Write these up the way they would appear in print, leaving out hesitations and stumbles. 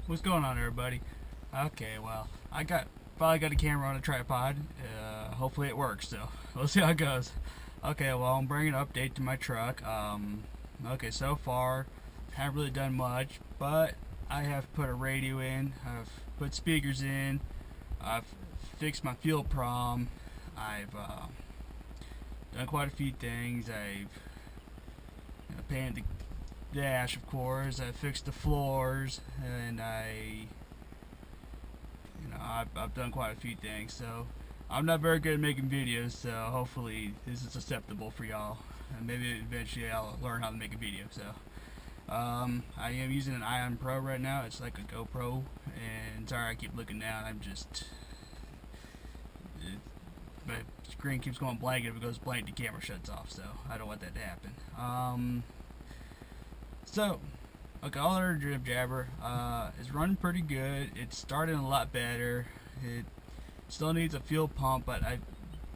What's going on, everybody? Okay, well, finally got a camera on a tripod. Hopefully it works. So we'll see how it goes. Okay, well, I'm bringing an update to my truck. Okay, so far haven't really done much, but I have put a radio in. I've put speakers in. I've fixed my fuel prom. I've done quite a few things. I've painted the dash, of course. I fixed the floors, and I've done quite a few things. So I'm not very good at making videos. So hopefully this is acceptable for y'all, and maybe eventually I'll learn how to make a video. So I am using an Ion Pro right now. It's like a GoPro, and sorry I keep looking down. My screen keeps going blank. If it goes blank, the camera shuts off. So I don't want that to happen. So, okay, all our jib jabber is running pretty good. It's starting a lot better. It still needs a fuel pump, but I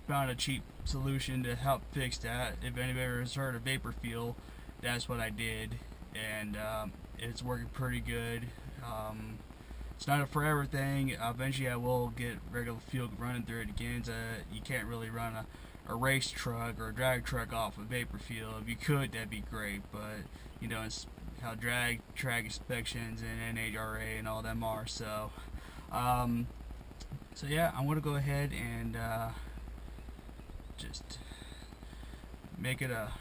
found a cheap solution to help fix that. If anybody has heard of vapor fuel, that's what I did, and it's working pretty good. It's not a forever thing. Eventually, I will get regular fuel running through it again. So you can't really run a race truck or a drag truck off of vapor fuel. If you could, that'd be great, but it's how drag track inspections and NHRA and all them are. So yeah, I'm gonna go ahead and just make it a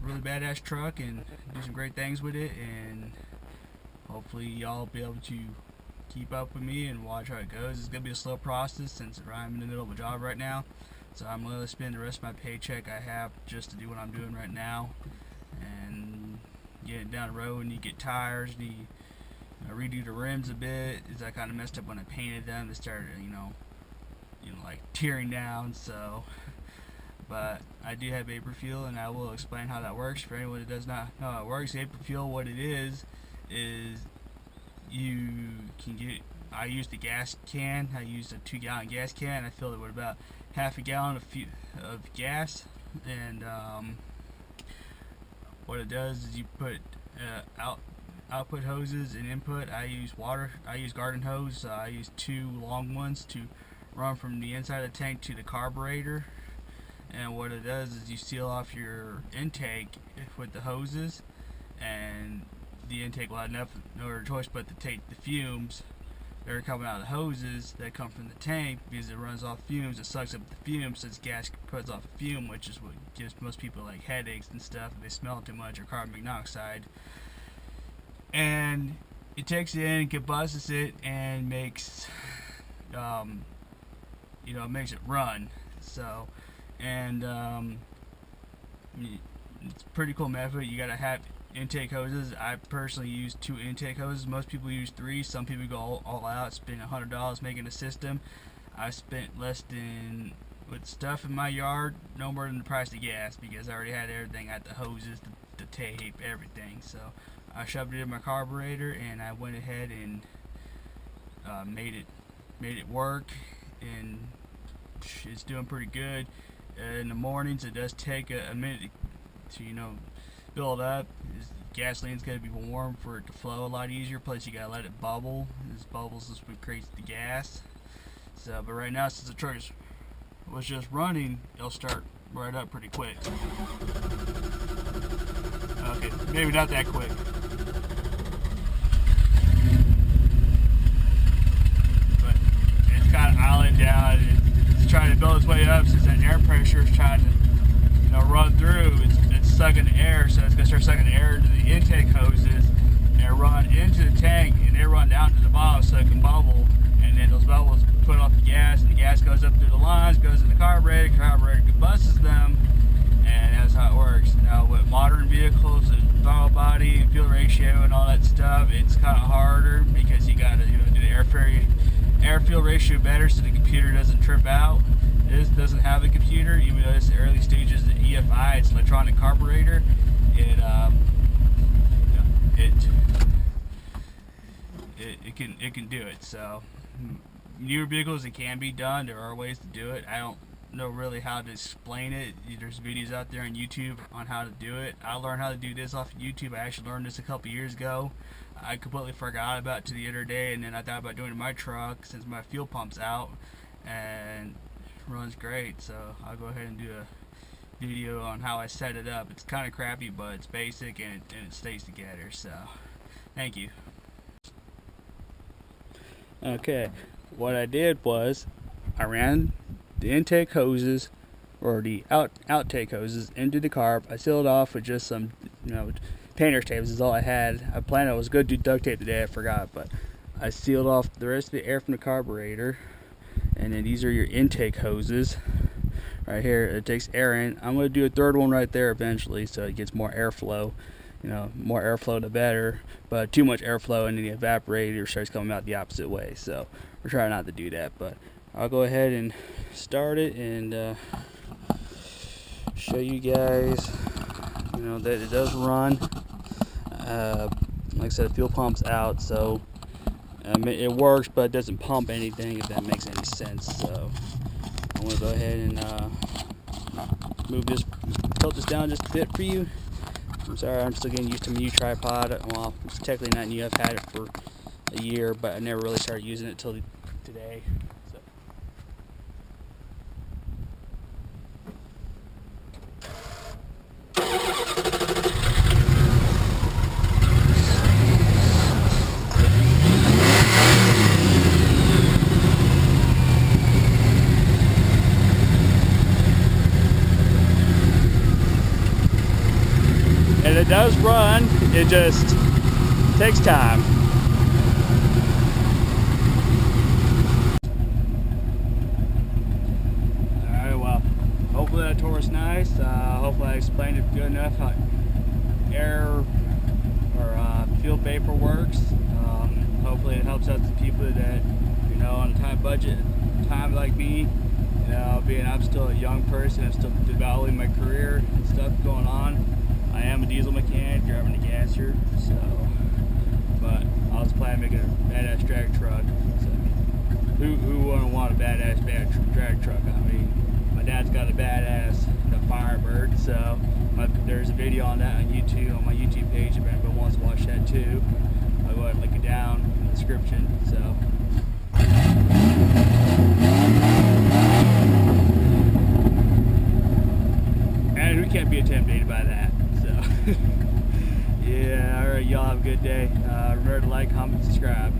really badass truck and do some great things with it, and hopefully y'all be able to keep up with me and watch how it goes. It's gonna be a slow process since I'm in the middle of a job right now, so I'm gonna spend the rest of my paycheck I have just to do what I'm doing right now, and get down the road and you get tires and you redo the rims a bit. Is I kind of messed up when I painted them. They started like tearing down. So but I do have vapor fuel, and I will explain how that works for anyone that does not know how it works. Vapor fuel, what it is you can get, I used a gas can. I used a 2-gallon gas can. I filled it with about half a gallon of gas, and what it does is you put output hoses and input. I use garden hose. I use 2 long ones to run from the inside of the tank to the carburetor, and what it does is you seal off your intake with the hoses, and the intake will have no choice but to take the fumes that are coming out of the hoses that come from the tank, because it runs off fumes. It sucks up the fumes, since gas puts off a fume, which is what gives most people like headaches and stuff if they smell too much, or carbon monoxide. And it takes it in, combusts it, and makes it makes it run. So, and it's a pretty cool method. You gotta have intake hoses. I personally use 2 intake hoses. Most people use 3. Some people go all out, spend $100 making a system. I spent less than, with stuff in my yard, no more than the price of gas, because I already had everything. I had the hoses, the tape, everything. So I shoved it in my carburetor, and I went ahead and made it work, and it's doing pretty good. In the mornings, it does take a minute to build up. Gasoline's got to be warm for it to flow a lot easier. Plus, you gotta let it bubble. This bubbles is what creates the gas. So, but right now, since the truck was just running, it'll start right up pretty quick. Okay, maybe not that quick. But it's kind of idling down. It's trying to build its way up, since that air pressure is trying to run through. It's sucking air, so it's gonna start sucking air into the intake hoses and run into the tank, and they run down to the bottom so it can bubble, and then those bubbles put off the gas, and the gas goes up through the lines, goes in the carburetor combusts them, and that's how it works. Now with modern vehicles and throttle body and fuel ratio and all that stuff, it's kind of harder, because you gotta do the air fuel ratio better so the computer doesn't trip out. This doesn't have a computer, even though it's the early stages of EFI. It's electronic carburetor. It can do it. So newer vehicles, it can be done. There are ways to do it. I don't know really how to explain it. There's videos out there on YouTube on how to do it. I learned how to do this off of YouTube. I actually learned this a couple years ago. I completely forgot about it to the other day, and then I thought about doing it in my truck since my fuel pump's out, and runs great. So I'll go ahead and do a video on how I set it up. It's kind of crappy, but it's basic and it stays together. So thank you. Okay, what I did was I ran the intake hoses, or the outtake hoses, into the carb. I sealed off with just some, painter's tape. This is all I had. I planned I was going to do duct tape today. I forgot, but I sealed off the rest of the air from the carburetor. And then these are your intake hoses right here. It takes air in. I'm going to do a third one right there eventually, so it gets more airflow. More airflow the better, but too much airflow and then the evaporator starts coming out the opposite way, so we're trying not to do that. But I'll go ahead and start it and show you guys that it does run. Like I said, the fuel pump's out, so it works, but it doesn't pump anything, if that makes any sense. So I'm going to go ahead and tilt this down just a bit for you. I'm sorry, I'm still getting used to my new tripod. Well, it's technically not new. I've had it for a year, but I never really started using it till today. So. And it does run, it just takes time. Alright, well, hopefully that tour was nice. Hopefully I explained it good enough how air or fuel vapor works. Hopefully it helps out the people that, on a tight budget, time like me. Being I'm still a young person, I'm still developing my career and stuff going on. I am a diesel mechanic driving a gasser, but I was planning on making a badass drag truck. So, who wouldn't want a badass drag truck? I mean, my dad's got a badass Firebird, so there's a video on that on YouTube, on my YouTube page, if anybody wants to watch that too. I'll go ahead and link it down in the description. So. And who can't be intimidated by that? So, yeah, alright, y'all have a good day. Remember to like, comment, subscribe.